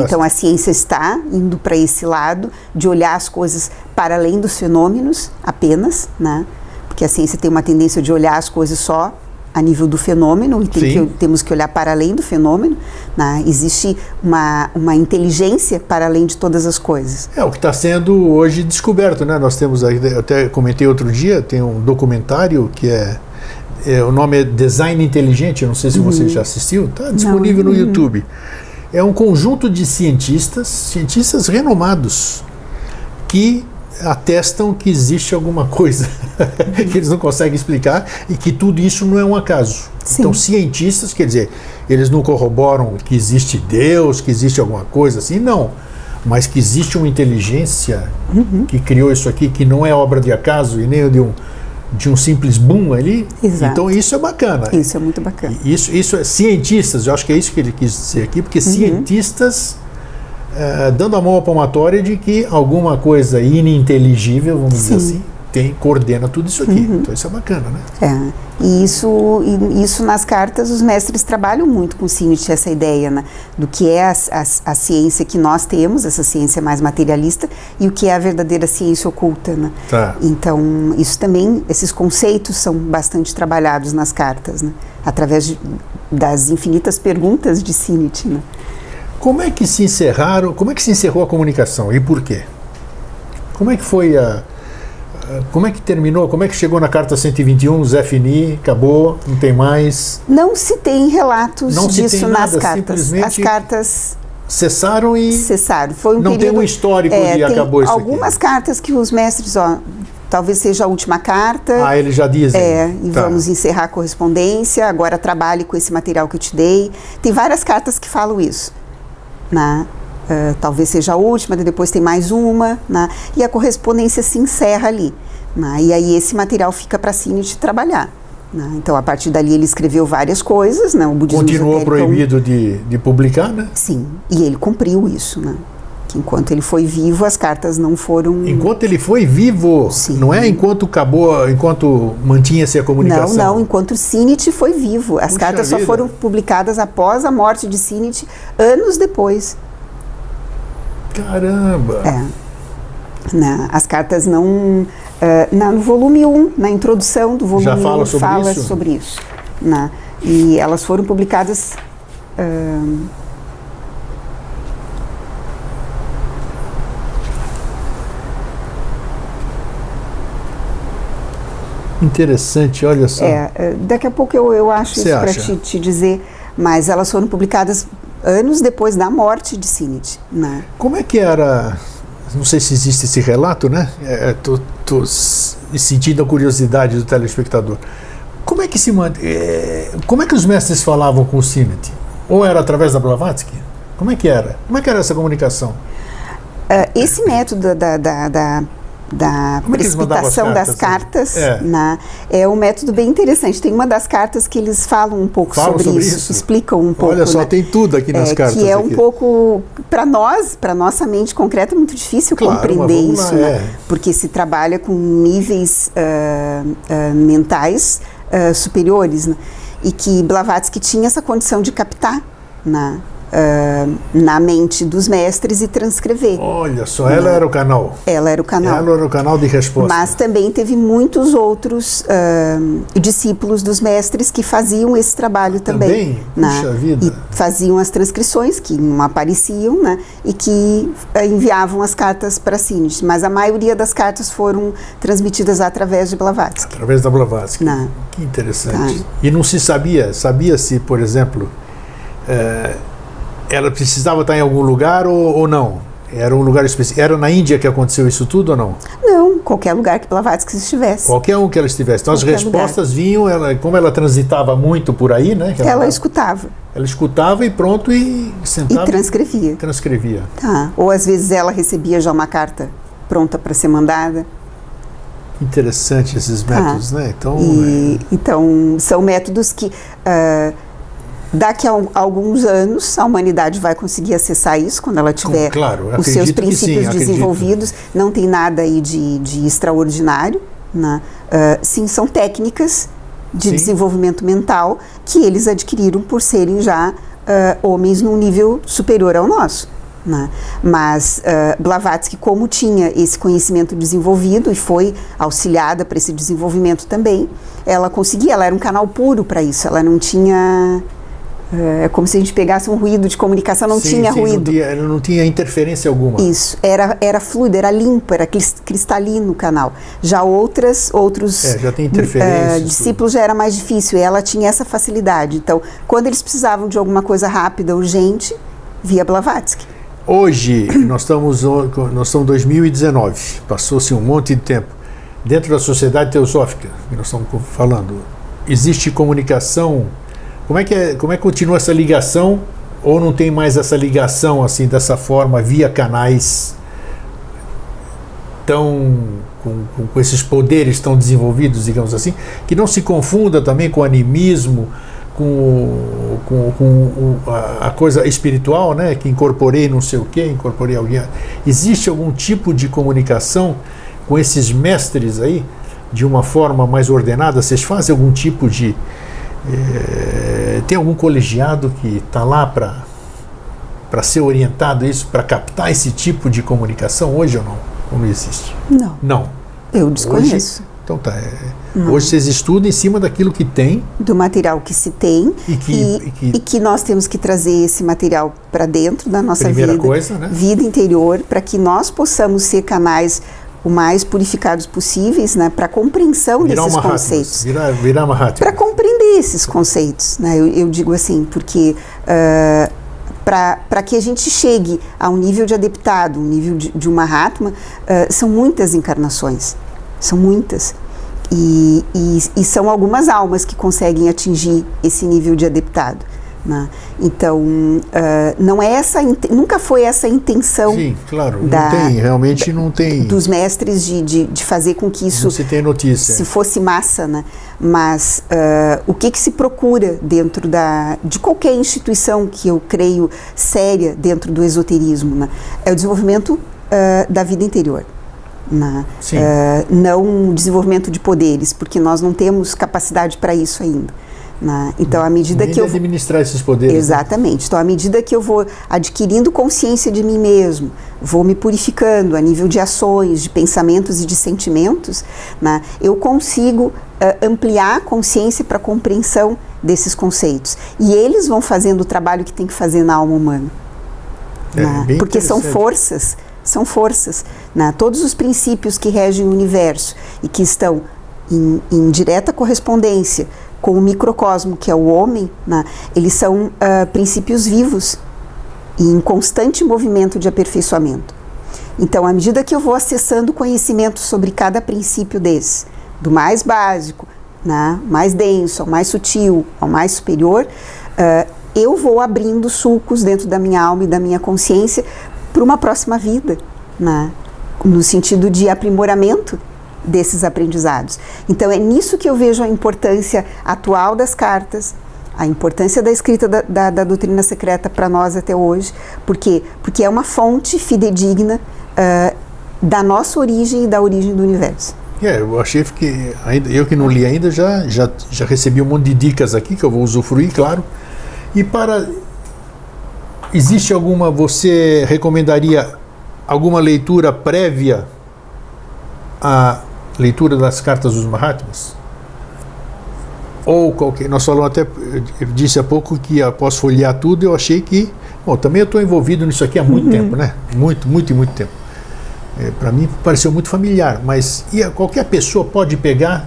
S2: Então a ciência está indo para esse lado de olhar as coisas para além dos fenômenos apenas, né? Porque a ciência tem uma tendência de olhar as coisas só a nível do fenômeno, e temos que olhar para além do fenômeno, né? Existe uma inteligência para além de todas as coisas.
S1: É o que está sendo hoje descoberto, né? Nós temos, eu até comentei outro dia, tem um documentário que o nome é Design Inteligente, eu não sei se você já assistiu, está disponível no YouTube. É um conjunto de cientistas renomados, que atestam que existe alguma coisa que eles não conseguem explicar e que tudo isso não é um acaso.
S2: Sim.
S1: Então, cientistas, quer dizer, eles não corroboram que existe Deus, que existe alguma coisa assim, não. Mas que existe uma inteligência que criou isso aqui, que não é obra de acaso e nem de um simples boom ali.
S2: Exato.
S1: Então, isso é bacana.
S2: Isso é muito bacana.
S1: Isso é cientistas, eu acho que é isso que ele quis dizer aqui, porque cientistas dando a mão à palmatória de que alguma coisa ininteligível, vamos dizer assim, coordena tudo isso aqui. Então isso é bacana, né?
S2: E isso nas cartas os mestres trabalham muito com o Sinnett, essa ideia, né, do que é a ciência que nós temos, essa ciência mais materialista, e o que é a verdadeira ciência oculta, né?
S1: Tá.
S2: Então isso também, esses conceitos são bastante trabalhados nas cartas, né, através das infinitas perguntas de Sinnett, né?
S1: Como é que se encerrou a comunicação e por quê? Como é que foi como é que terminou? Como é que chegou na carta 121, Zé Fini, acabou, não tem mais?
S2: Não se tem relatos disso nas cartas.
S1: As
S2: cartas
S1: cessaram e...
S2: Cessaram. Foi um
S1: não
S2: período,
S1: tem um histórico de acabou isso aqui.
S2: Algumas cartas que os mestres, talvez seja a última carta.
S1: Eles já dizem.
S2: E vamos encerrar a correspondência, agora trabalhe com esse material que eu te dei. Tem várias cartas que falam isso. Né? Talvez seja a última, depois tem mais uma, né? E a correspondência se encerra ali, né? E aí esse material fica para Sinnett trabalhar, né? Então a partir dali ele escreveu várias coisas, né? O budismo
S1: continuou proibido de publicar, né?
S2: Sim, e ele cumpriu isso, né? Que enquanto ele foi vivo as cartas não foram...
S1: Enquanto ele foi vivo, sim. Não é enquanto mantinha-se a comunicação.
S2: Não, enquanto Sinnett foi vivo. As cartas só foram publicadas após a morte de Sinnett, anos depois.
S1: Caramba!
S2: As cartas não... no volume 1, na introdução do volume 1, fala sobre isso. Né? E elas foram publicadas...
S1: Interessante, olha só.
S2: Daqui a pouco eu acho isso para te dizer, mas elas foram publicadas anos depois da morte de Sinnett, né? Como
S1: é que era, não sei se existe esse relato, né? Tô sentindo a curiosidade do telespectador. Como é que como é que os mestres falavam com o Sinnett? Ou era através da Blavatsky? Como é que era? Como é que era essa comunicação?
S2: Esse método da precipitação das cartas, né, é um método bem interessante. Tem uma das cartas que eles falam um pouco sobre isso, explicam um pouco.
S1: Olha só, tem tudo aqui nas cartas.
S2: Que é um pouco, para nossa mente concreta, é muito difícil compreender isso, né? Porque se trabalha com níveis mentais superiores, né? E que Blavatsky tinha essa condição de captar, né? Na mente dos mestres e transcrever.
S1: Olha só, ela era o canal.
S2: Ela era o canal.
S1: Ela era o canal de resposta.
S2: Mas também teve muitos outros discípulos dos mestres que faziam esse trabalho também.
S1: Puxa vida.
S2: E faziam as transcrições, que não apareciam, né? E que enviavam as cartas para Sinnett. Mas a maioria das cartas foram transmitidas através de Blavatsky.
S1: Através da Blavatsky. Que interessante. E não se sabia-se, por exemplo... ela precisava estar em algum lugar ou não? Era um lugar específico? Era na Índia que aconteceu isso tudo ou não?
S2: Não, qualquer lugar que Blavatsky estivesse.
S1: Qualquer um que ela estivesse. Então as respostas vinham, como ela transitava muito por aí, né?
S2: Ela escutava.
S1: Ela escutava e pronto, e sentava.
S2: E transcrevia. Ou às vezes ela recebia já uma carta pronta para ser mandada.
S1: Interessante esses métodos, né?
S2: Então são métodos que... daqui a alguns anos a humanidade vai conseguir acessar isso quando ela tiver os seus princípios desenvolvidos. Não tem nada aí de extraordinário, né? Sim, são técnicas de desenvolvimento mental que eles adquiriram por serem já homens num nível superior ao nosso. né? Mas Blavatsky, como tinha esse conhecimento desenvolvido e foi auxiliada para esse desenvolvimento também, ela conseguia, ela era um canal puro para isso, ela não tinha... É como se a gente pegasse um ruído de comunicação, não tinha ruído.
S1: Não tinha interferência alguma.
S2: Isso, era fluido, era limpo, era cristalino o canal. Já outros
S1: já tem interferência,
S2: discípulos já era mais difícil, e ela tinha essa facilidade. Então, quando eles precisavam de alguma coisa rápida, urgente, via Blavatsky.
S1: Hoje, nós estamos em 2019, passou-se um monte de tempo. Dentro da sociedade teosófica, que nós estamos falando, existe comunicação. Como é que continua essa ligação, ou não tem mais essa ligação assim dessa forma via canais tão com esses poderes tão desenvolvidos, digamos assim, que não se confunda também com animismo, com a coisa espiritual, né? Que incorporei não sei o quê, incorporei alguém. Existe algum tipo de comunicação com esses mestres aí de uma forma mais ordenada? Vocês fazem algum tipo de tem algum colegiado que está lá para ser orientado isso, para captar esse tipo de comunicação hoje ou não? Ou não existe? Não.
S2: Eu desconheço.
S1: Hoje, então tá. Hoje vocês estudam em cima daquilo que tem.
S2: Do material que se tem e que nós temos que trazer esse material para dentro da nossa vida interior, para que nós possamos ser canais o mais purificados possíveis, né, para a compreensão desses conceitos.
S1: Virar Mahatma.
S2: Para compreender esses conceitos, né, eu digo assim, porque para que a gente chegue a um nível de adeptado, um nível de um Mahatma, são muitas encarnações, são muitas. E são algumas almas que conseguem atingir esse nível de adeptado. Né? Então, não é nunca foi essa a intenção.
S1: Sim, claro, realmente não tem.
S2: Dos mestres de fazer com que isso
S1: não se tem notícia.
S2: Se fosse massa, né? Mas o que se procura dentro de qualquer instituição que eu creio séria dentro do esoterismo, né? É o desenvolvimento da vida interior. Não o desenvolvimento de poderes, porque nós não temos capacidade para isso ainda. Então, à medida que eu vou
S1: administrar esses poderes.
S2: Exatamente. Então, à medida que eu vou adquirindo consciência de mim mesmo, vou me purificando a nível de ações, de pensamentos e de sentimentos, eu consigo ampliar a consciência para a compreensão desses conceitos. E eles vão fazendo o trabalho que tem que fazer na alma humana. Porque são forças. Todos os princípios que regem o universo e que estão em direta correspondência com o microcosmo, que é o homem, eles são princípios vivos e em constante movimento de aperfeiçoamento. Então, à medida que eu vou acessando conhecimento sobre cada princípio desse, do mais básico, mais denso, ao mais sutil, ao mais superior, eu vou abrindo sulcos dentro da minha alma e da minha consciência para uma próxima vida, no sentido de aprimoramento desses aprendizados. Então é nisso que eu vejo a importância atual das cartas, a importância da escrita da doutrina secreta para nós até hoje. Por quê? Porque é uma fonte fidedigna da nossa origem e da origem do universo.
S1: Eu achei que, eu que não li ainda, já recebi um monte de dicas aqui que eu vou usufruir, claro. E existe você recomendaria alguma leitura prévia à leitura das cartas dos Mahatmas? Ou nós falamos até, eu disse há pouco que após folhear tudo, eu achei que, também eu estou envolvido nisso aqui há muito tempo, né? Muito tempo. Para mim pareceu muito familiar, mas qualquer pessoa pode pegar,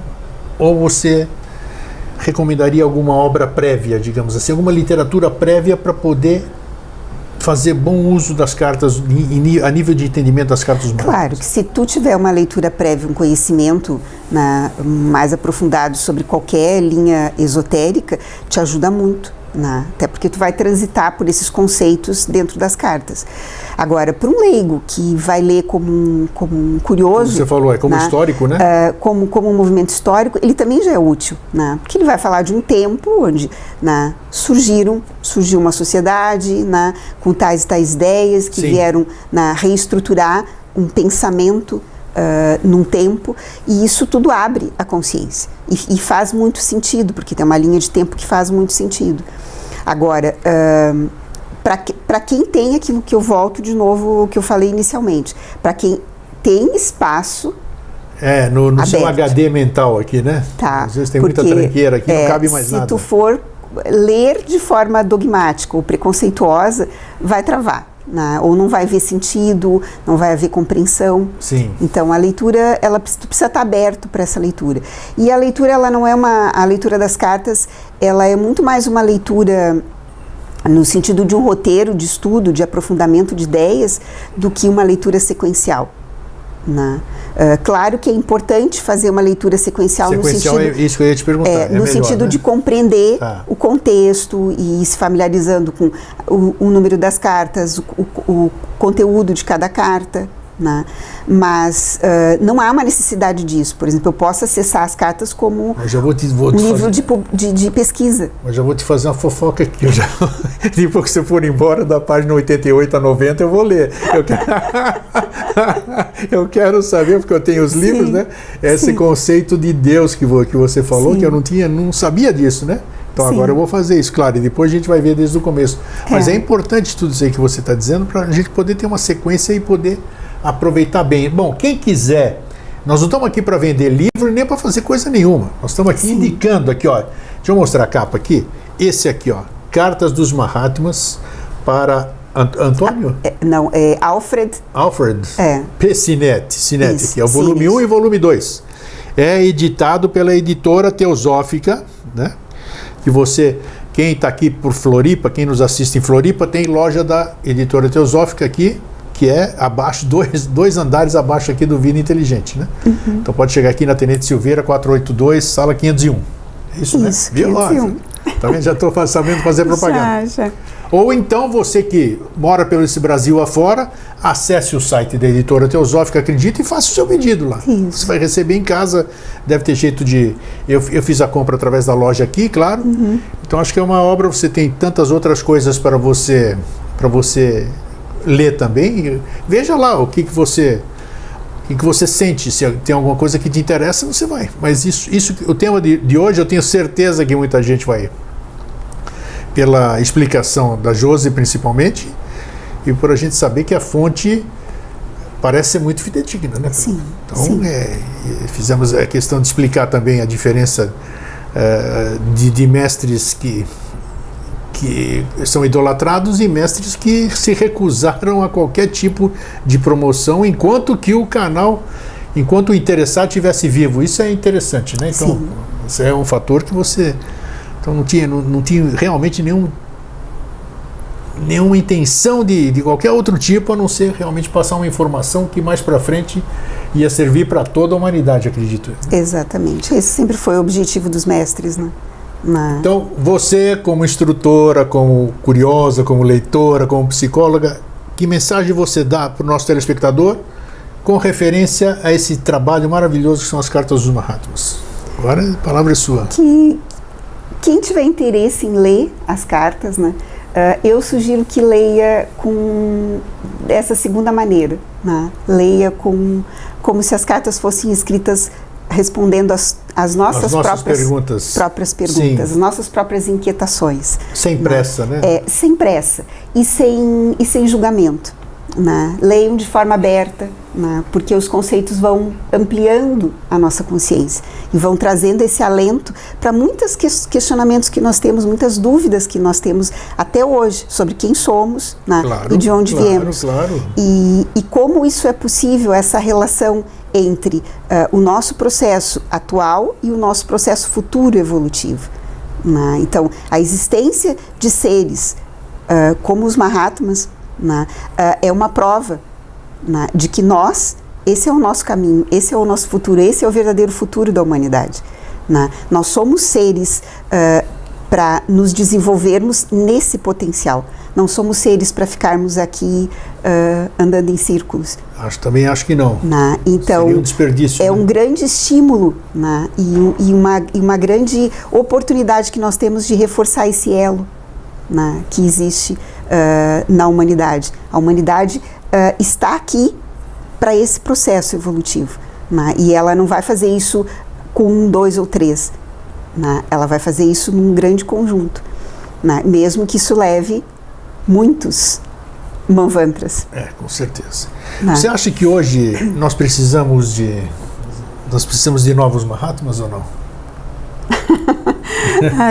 S1: ou você recomendaria alguma obra prévia, digamos assim, alguma literatura prévia para poder fazer bom uso das cartas, a nível de entendimento das cartas dos Mahatmas?
S2: Claro que se tu tiver uma leitura prévia, um conhecimento mais aprofundado sobre qualquer linha esotérica, te ajuda muito. Até porque tu vai transitar por esses conceitos dentro das cartas. Agora, para um leigo que vai ler como um curioso...
S1: Como você falou, como histórico, né?
S2: Como um movimento histórico, ele também já é útil, porque ele vai falar de um tempo onde surgiu uma sociedade com tais e tais ideias que vieram reestruturar um pensamento num tempo, e isso tudo abre a consciência e faz muito sentido, porque tem uma linha de tempo que faz muito sentido. Agora, para quem tem aquilo que eu volto de novo, o que eu falei inicialmente, para quem tem espaço.
S1: No seu HD mental aqui, né?
S2: Tá.
S1: Às vezes tem muita tranqueira aqui, não cabe mais nada.
S2: Se tu for ler de forma dogmática ou preconceituosa, vai travar, né? Ou não vai haver sentido, não vai haver compreensão.
S1: Sim.
S2: Então a leitura, tu precisa estar aberto para essa leitura. E a leitura, ela não é a leitura das cartas, ela é muito mais uma leitura no sentido de um roteiro de estudo, de aprofundamento de ideias, do que uma leitura sequencial, né? Claro que é importante fazer uma leitura sequencial no sentido...
S1: é isso que eu ia te perguntar.
S2: No sentido, né, de compreender o contexto e ir se familiarizando com o número das cartas, o conteúdo de cada carta, né? Mas não há uma necessidade disso. Por exemplo, eu posso acessar as cartas como um livro de pesquisa.
S1: Mas já vou te fazer uma fofoca aqui. Depois que você for embora, da página 88 a 90, eu vou ler. Eu quero saber, porque eu tenho os livros, né? Esse conceito de Deus que você falou, que eu não sabia disso, né? Então agora eu vou fazer isso, claro, e depois a gente vai ver desde o começo. Mas é importante tudo isso aí que você está dizendo para a gente poder ter uma sequência e poder aproveitar bem. Bom, quem quiser, nós não estamos aqui para vender livro nem para fazer coisa nenhuma. Nós estamos aqui indicando aqui, ó. Deixa eu mostrar a capa aqui. Esse aqui, ó, Cartas dos Mahatmas para Antônio?
S2: Não, é Alfred.
S1: P. Sinetti aqui, é o volume 1 e volume 2. É editado pela editora Teosófica, né? Que quem está aqui por Floripa, quem nos assiste em Floripa, tem loja da editora Teosófica aqui, que é abaixo, dois andares abaixo aqui do Vida Inteligente, né? Uhum. Então pode chegar aqui na Tenente Silveira, 482, sala 501. É isso, né? Viu? 501. Também já estou sabendo fazer propaganda. Já. Ou então você que mora pelo esse Brasil afora, acesse o site da editora Teosófica, acredita, e faça o seu pedido lá. Isso. Você vai receber em casa, deve ter jeito de... Eu fiz a compra através da loja aqui, claro. Uhum. Então acho que é uma obra, você tem tantas outras coisas para você ler também. Veja lá o que você sente, se tem alguma coisa que te interessa, você vai. Mas isso o tema de hoje, eu tenho certeza que muita gente vai, pela explicação da Josi principalmente, e por a gente saber que a fonte parece ser muito fidedigna, né?
S2: Sim.
S1: Então, fizemos a questão de explicar também a diferença de mestres que são idolatrados e mestres que se recusaram a qualquer tipo de promoção enquanto o interessado estivesse vivo. Isso é interessante, né? Então, isso é um fator que você... Então não tinha realmente nenhuma intenção de qualquer outro tipo, a não ser realmente passar uma informação que mais para frente ia servir para toda a humanidade, acredito.
S2: Exatamente. Esse sempre foi o objetivo dos mestres, né?
S1: Então, você como instrutora, como curiosa, como leitora, como psicóloga, que mensagem você dá para o nosso telespectador com referência a esse trabalho maravilhoso que são as Cartas dos Mahatmas? Agora a palavra é sua.
S2: Quem tiver interesse em ler as cartas, né, eu sugiro que leia com dessa segunda maneira, né? Leia como se as cartas fossem escritas respondendo as nossas próprias perguntas, as nossas próprias inquietações.
S1: Sem pressa, né?
S2: Sem pressa e sem julgamento, né? Leiam de forma aberta, né? Porque os conceitos vão ampliando a nossa consciência e vão trazendo esse alento para muitos questionamentos que nós temos, muitas dúvidas que nós temos até hoje sobre quem somos, né? E de onde viemos.
S1: Claro.
S2: E como isso é possível, essa relação entre o nosso processo atual e o nosso processo futuro evolutivo, né? Então, a existência de seres como os Mahatmas, né, é uma prova, né, de que esse é o nosso caminho, esse é o nosso futuro, esse é o verdadeiro futuro da humanidade, né? Nós somos seres para nos desenvolvermos nesse potencial. Não somos seres para ficarmos aqui andando em círculos.
S1: Também acho que não.
S2: Então,
S1: seria um desperdício.
S2: Um grande estímulo, né? e uma grande oportunidade que nós temos de reforçar esse elo, né, que existe na humanidade. A humanidade está aqui para esse processo evolutivo, né? E ela não vai fazer isso com 1, 2 ou 3. Né? Ela vai fazer isso num grande conjunto, né? Mesmo que isso leve muitos manvantras.
S1: Com certeza. Você acha que hoje nós precisamos de novos Mahatmas ou não?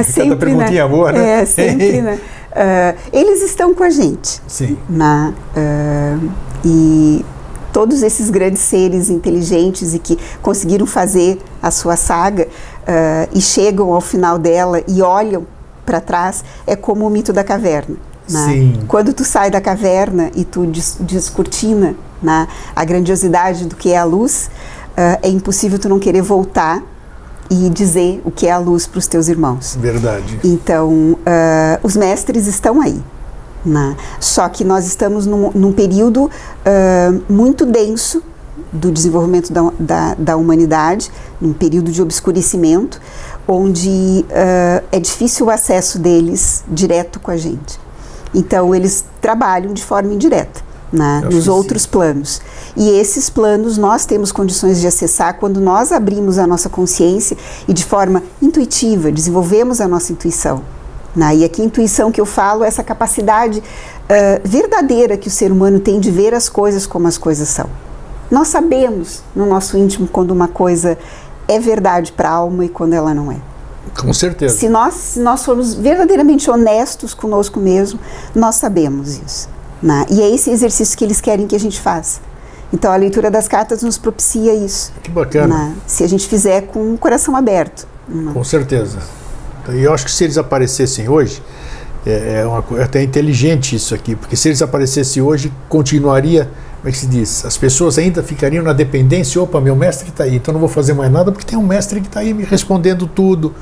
S2: Sempre,
S1: cada perguntinha boa, né?
S2: Sempre, né? Eles estão com a gente.
S1: Sim.
S2: E todos esses grandes seres inteligentes e que conseguiram fazer a sua saga e chegam ao final dela e olham para trás, é como o mito da caverna.
S1: Sim.
S2: Quando tu sai da caverna e tu descortina a grandiosidade do que é a luz, é impossível tu não querer voltar e dizer o que é a luz para os teus irmãos.
S1: Verdade.
S2: Então, os mestres estão aí. Só que nós estamos num período muito denso do desenvolvimento da humanidade, num período de obscurecimento, onde é difícil o acesso deles direto com a gente. Então, eles trabalham de forma indireta, nos outros planos. E esses planos nós temos condições de acessar quando nós abrimos a nossa consciência e de forma intuitiva desenvolvemos a nossa intuição. E aqui intuição que eu falo é essa capacidade verdadeira que o ser humano tem de ver as coisas como as coisas são. Nós sabemos no nosso íntimo quando uma coisa é verdade para a alma e quando ela não é.
S1: Com certeza.
S2: Se nós formos verdadeiramente honestos conosco mesmo, nós sabemos isso. E é esse exercício que eles querem que a gente faça. Então a leitura das cartas nos propicia isso.
S1: Que bacana.
S2: Se a gente fizer com o coração aberto.
S1: Com certeza. E eu acho que se eles aparecessem hoje, é até inteligente isso aqui, porque se eles aparecessem hoje, continuaria, como é que se diz? As pessoas ainda ficariam na dependência. Opa, meu mestre está aí, então não vou fazer mais nada porque tem um mestre que está aí me respondendo tudo.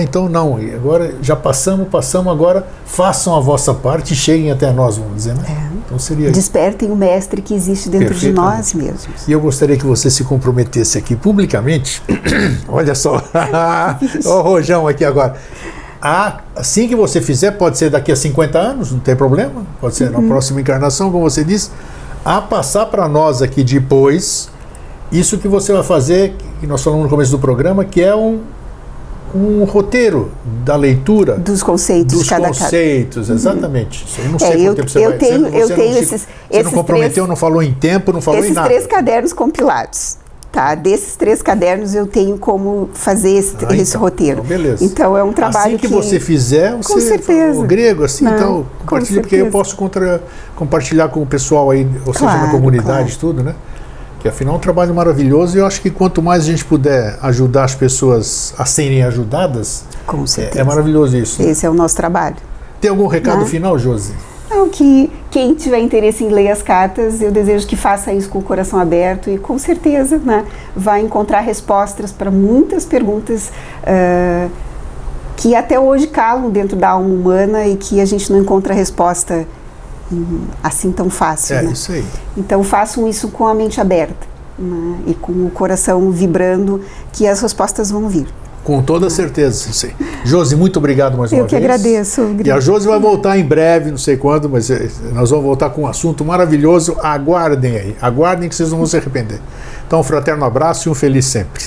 S1: Então não, agora já passamos, agora façam a vossa parte e cheguem até nós, vamos dizer, né? Então seria
S2: despertem o mestre que existe dentro de nós mesmos.
S1: E eu gostaria que você se comprometesse aqui publicamente, olha só, o rojão aqui agora, assim que você fizer, pode ser daqui a 50 anos, não tem problema, pode ser na próxima encarnação, como você disse, a passar para nós aqui depois, isso que você vai fazer, que nós falamos no começo do programa, que é um roteiro da leitura
S2: dos conceitos de cada
S1: conceitos, exatamente. Eu não sei quanto tempo você vai...
S2: Eu tenho esses
S1: você não comprometeu, não falou em tempo, não falou em nada.
S2: Esses 3 cadernos compilados. Desses 3 cadernos eu tenho como fazer esse roteiro.
S1: Então, beleza.
S2: Então é um trabalho
S1: assim que você fizer,
S2: com certeza.
S1: O grego, assim, então, compartilha, porque eu posso compartilhar com o pessoal aí, ou seja, na comunidade, tudo, né? Que afinal é um trabalho maravilhoso e eu acho que quanto mais a gente puder ajudar as pessoas a serem ajudadas,
S2: com certeza.
S1: É maravilhoso isso.
S2: Esse é o nosso trabalho.
S1: Tem algum recado final, Josi?
S2: Não, que quem tiver interesse em ler as cartas, eu desejo que faça isso com o coração aberto e com certeza vai encontrar respostas para muitas perguntas que até hoje calam dentro da alma humana e que a gente não encontra resposta assim tão fácil.
S1: Isso aí.
S2: Então façam isso com a mente aberta e com o coração vibrando, que as respostas vão vir.
S1: Com toda certeza, sim. Josi, muito obrigado mais uma vez.
S2: Eu que agradeço.
S1: E a Josi vai voltar em breve, não sei quando, mas nós vamos voltar com um assunto maravilhoso. Aguardem aí, aguardem que vocês não vão se arrepender. Então, um fraterno abraço e um feliz sempre.